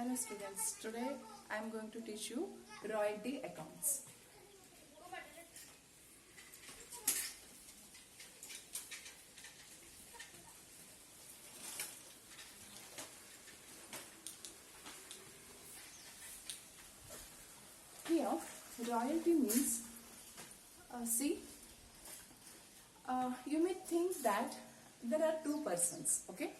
Hello students, today I am going to teach you royalty accounts. Here, royalty means, you may think that there are two persons, okay?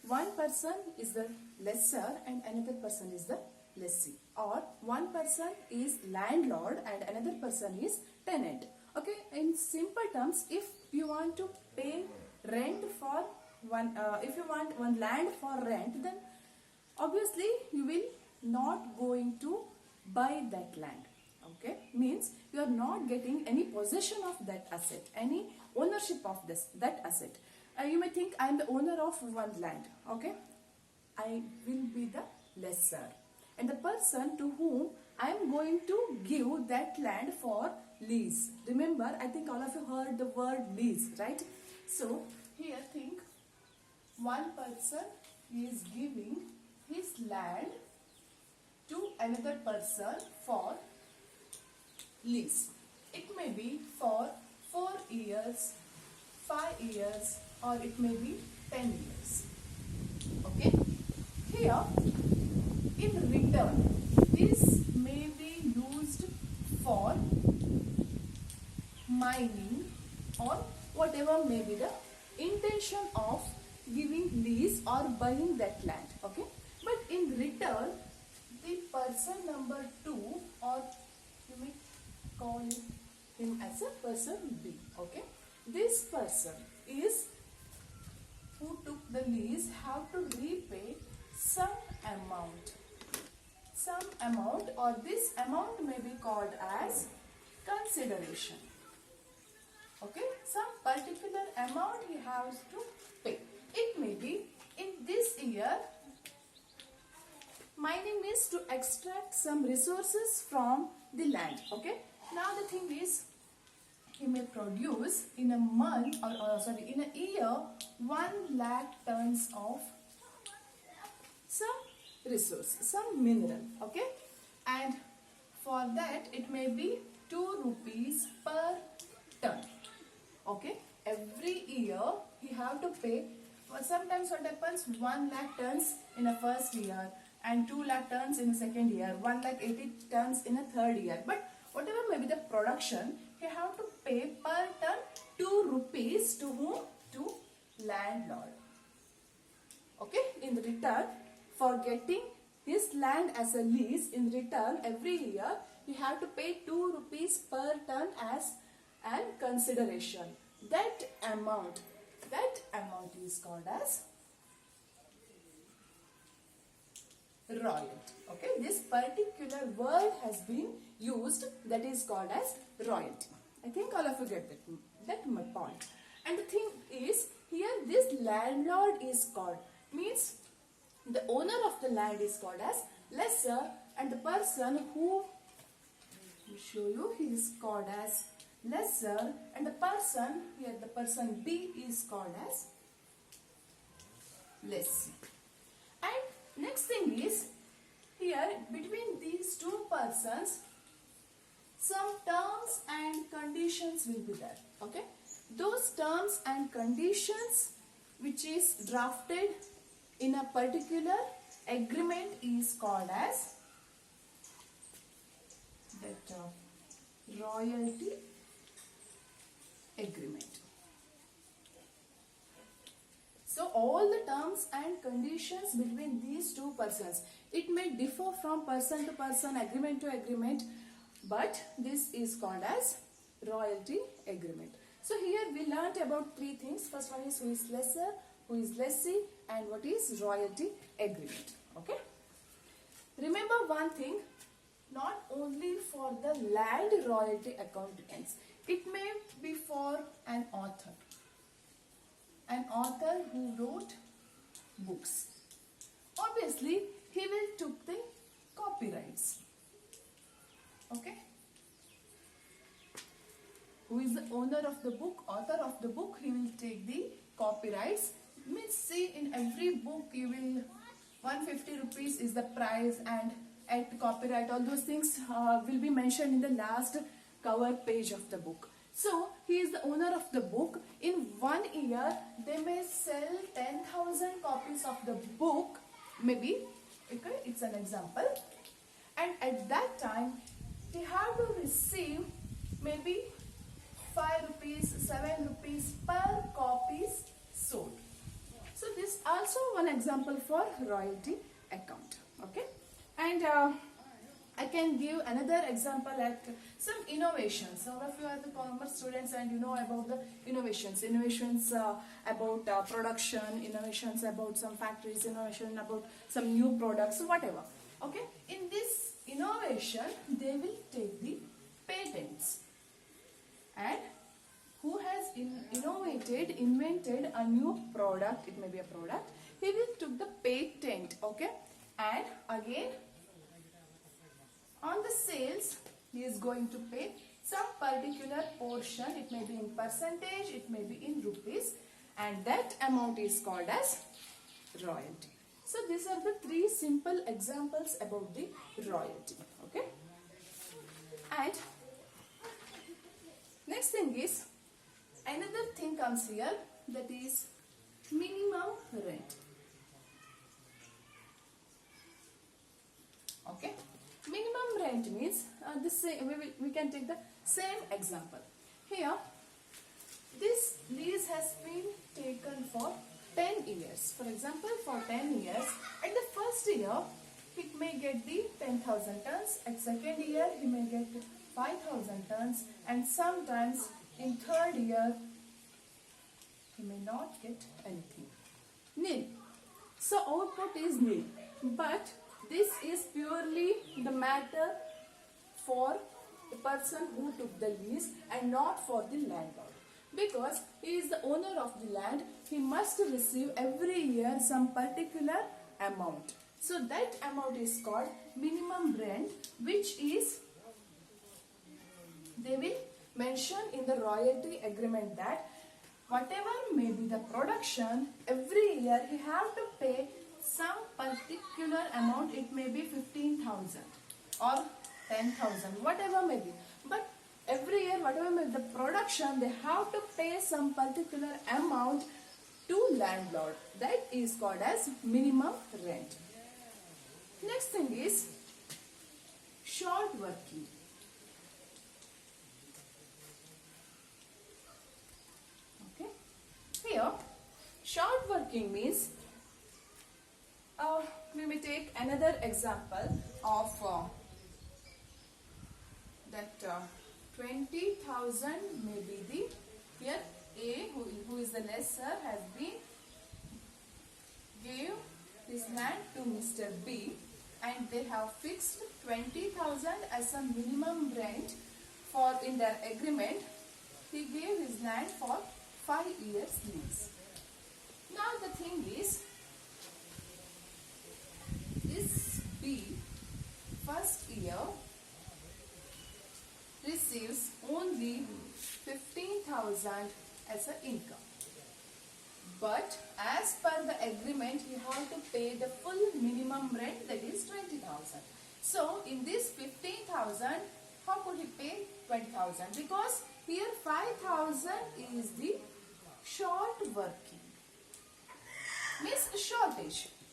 One person is the lessor and another person is the lessee. Or one person is landlord and another person is tenant. Okay, in simple terms, if you want to pay rent for if you want one land for rent, then obviously you will not going to buy that land. Okay, means you are not getting any possession of that asset, any ownership of that asset. You may think I am the owner of one land. Okay, I will be the lessor, and the person to whom I am going to give that land for lease. Remember, I think all of you heard the word lease, right? So here think, one person is giving his land to another person for lease. It may be for 4 years, 5 years, or it may be 10 years. Okay? Here, in return, this may be used for mining or whatever may be the intention of giving lease or buying that land. Okay? But in return, the person number 2, or you may call him as a person B. Okay? This person is who took the lease have to repay some amount. Some amount, or this amount may be called as consideration. Okay? Some particular amount he has to pay. It may be in this year, mining means to extract some resources from the land. Okay? Now the thing is, he may produce in a month or in a year 1 lakh tons of some resource, some mineral. Okay, and for that it may be 2 rupees per ton. Okay, every year he have to pay. Sometimes what happens, 1 lakh tons in a first year and 2 lakh tons in the second year, 1 lakh 80 tons in a third year. But whatever may be the production, he have to pay per ton 2 rupees to whom? To landlord. Okay, in return for getting his land as a lease, in return every year he have to pay 2 rupees per ton as an consideration. That amount is called as royalty. Okay, this particular word has been used, that is called as royalty. I think all of you get that my point. And the thing is, here this landlord is called, means the owner of the land is called as lessor, and the person who, let me show you, he is called as lessor, and the person, here the person B is called as lessee. And next thing is, here between these two persons, some terms and conditions will be there. Okay, those terms and conditions which is drafted in a particular agreement is called as that royalty agreement. So all the terms and conditions between these two persons, it may differ from person to person, agreement to agreement, but this is called as royalty agreement. So here we learnt about 3 things. First one is who is lessor, who is lessee, and what is royalty agreement. Okay. Remember one thing, not only for the land royalty account ends. It may be for an author. An author who wrote books. Obviously, he will took the copyrights. Okay. Who is the owner of the book, author of the book, he will take the copyrights. Means see, in every book you will 150 rupees is the price, and at copyright, all those things will be mentioned in the last cover page of the book. So he is the owner of the book. In 1 year, they may sell 10,000 copies of the book, maybe. Okay, it's an example. And at that time, they have to receive maybe 5 rupees, 7 rupees per copies sold. So this also one example for royalty account. Okay, and I can give another example like some innovations. Some of you are the commerce students and you know about the innovations. Innovations about production, innovations about some factories, innovation about some new products, whatever. Okay, in this innovation, they will take the patents. And who has invented a new product, it may be a product, he will took the patent, okay, and again on the sales he is going to pay some particular portion, it may be in percentage, it may be in rupees, and that amount is called as royalty. So these are the 3 simple examples about the royalty, okay. And next thing is, another thing comes here, that is minimum rent. Okay, minimum rent means we can take the same example. Here, this lease has been taken for 10 years. For example, for 10 years, at the first year, he may get the 10,000 tons. At second year, he may get 5,000 tons, and sometimes in third year he may not get anything. Nil. So output is nil. But this is purely the matter for the person who took the lease and not for the landlord. Because he is the owner of the land, he must receive every year some particular amount. So that amount is called minimum rent, which is, they will mention in the royalty agreement that whatever may be the production, every year he have to pay some particular amount. It may be 15,000 or 10,000, whatever may be. But every year, whatever may be the production, they have to pay some particular amount to landlord. That is called as minimum rent. Next thing is short working. Okay. Here, short working means, we may take another example of that 20,000 may be the, here A, who is the lessor, has been gave his land to Mr. B, and they have fixed 20,000 as a minimum rent for in their agreement. He gave his land for 5 years lease. Now the thing is, this B first year receives only 15,000 as an income. But as per the agreement, you have to pay the full minimum rent, that is 20,000. So in this 15,000, how could he pay 20,000? Because here 5,000 is the short working. Means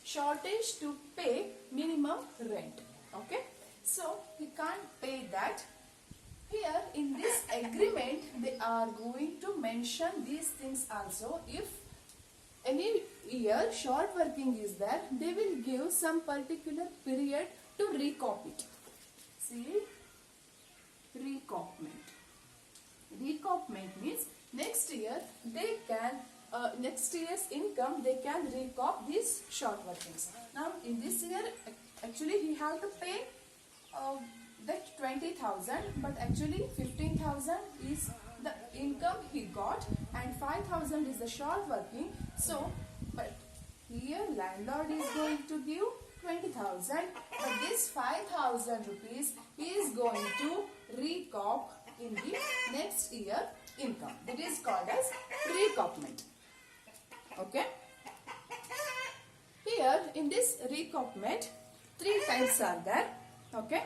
shortage to pay minimum rent. Okay. So he can't pay that. Here in this agreement, they are going to mention these things also. If any year short working is there, they will give some particular period to recop it. See, recopment. Recopment means next year they can, next year's income they can recop these short workings. Now in this year, actually he have to pay that 20,000, but actually 15,000 is the income he got and 5,000 is the short working. So, but here landlord is going to give 20,000, but this 5,000 rupees is going to recop in the next year income. That is called as recopment. Okay. Here in this recoupment, 3 types are there. Okay.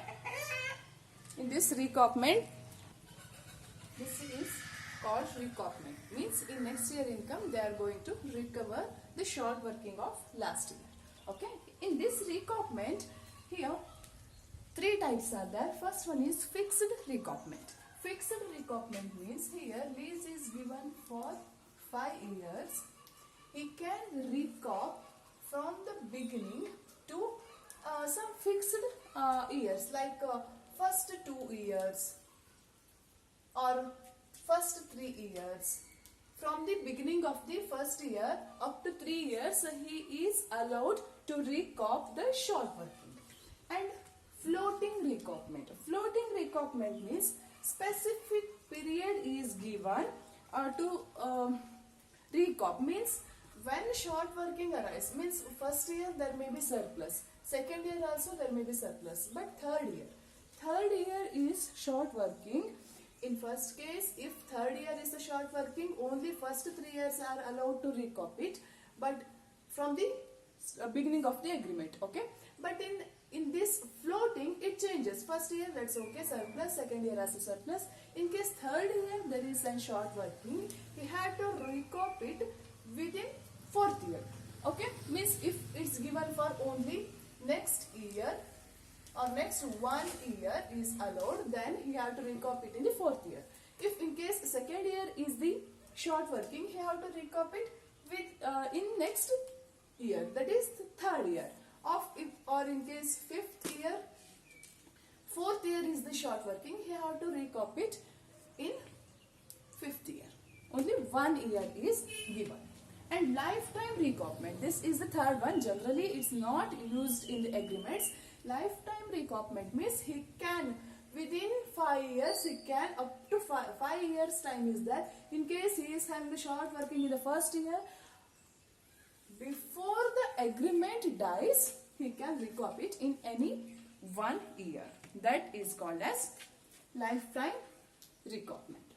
In this recoupment, this is called recoupment. Means in next year income they are going to recover the short working of last year. Okay. In this recoupment, here 3 types are there. First one is fixed recoupment. Fixed recoupment means here lease is given for 5 years. He can recoup from the beginning to some fixed years like first 2 years or first 3 years. From the beginning of the first year up to 3 years, he is allowed to recoup the short working. And floating recoupment. Floating recoupment means specific period is given to recoup. Means when short working arises, means first year there may be surplus, second year also there may be surplus, but third year is short working. In first case, if third year is the short working, only first 3 years are allowed to recoup it, but from the beginning of the agreement. Okay, but in this floating it changes. First year that's okay, surplus, second year as a surplus. In case third year there is a short working, he had to recoup it within 4th year. Okay, means if it's given for only next year or next 1 year is allowed, then he have to recoup it in the 4th year. If in case second year is the short working, he have to recoup it with in next year, that is the 3rd year. Or in case 5th year, 4th year is the short working, he have to recoup it in 5th year. Only 1 year is given. And lifetime recoupment, this is the 3rd one. Generally it's not used in the agreements. Lifetime recoupment means he can within 5 years, he can up to 5 years time is there. In case he is having the short working in the first year, before the agreement dies, he can recoup it in any 1 year. That is called as lifetime recoupment.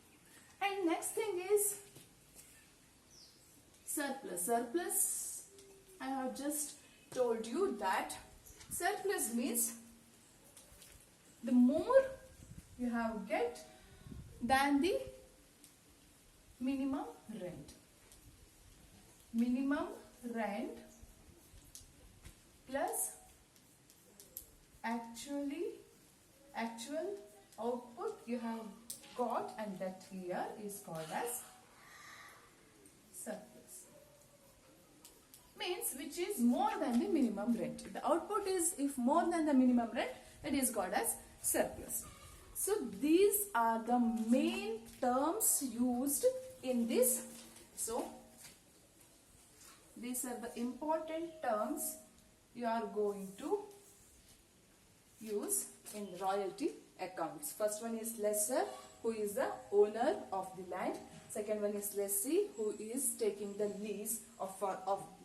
And next thing is surplus. Surplus, I have just told you that surplus means the more you have get than the minimum rent. Minimum rent plus actual output you have got, and that here is called as surplus. Means which is more than the minimum rent. The output is if more than the minimum rent, that is called as surplus. So these are the main terms used in this. So these are the important terms you are going to use in royalty accounts. First one is lessor, who is the owner of the land. Second one is lessee, who is taking the lease of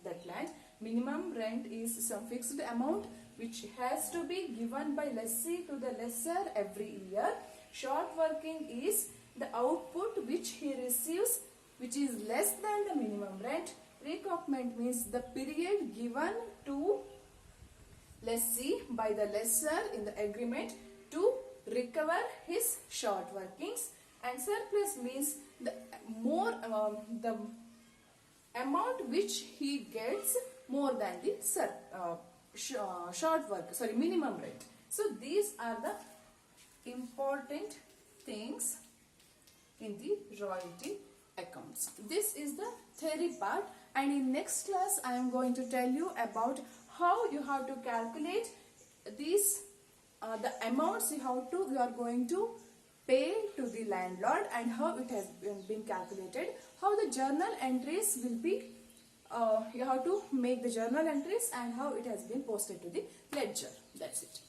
that land. Minimum rent is some fixed amount which has to be given by lessee to the lessor every year. Short working is the output which he receives, which is less than the minimum rent. Recoupment means the period given to lessee by the lessor in the agreement to recover his short workings. And surplus means the the amount which he gets more than the minimum rent. So these are the important things in the royalty accounts. This is the theory part, and in next class I am going to tell you about how you have to calculate these the amounts you are going to pay to the landlord, and how it has been calculated, how the journal entries will be, you have to make the journal entries, and how it has been posted to the ledger. That's it.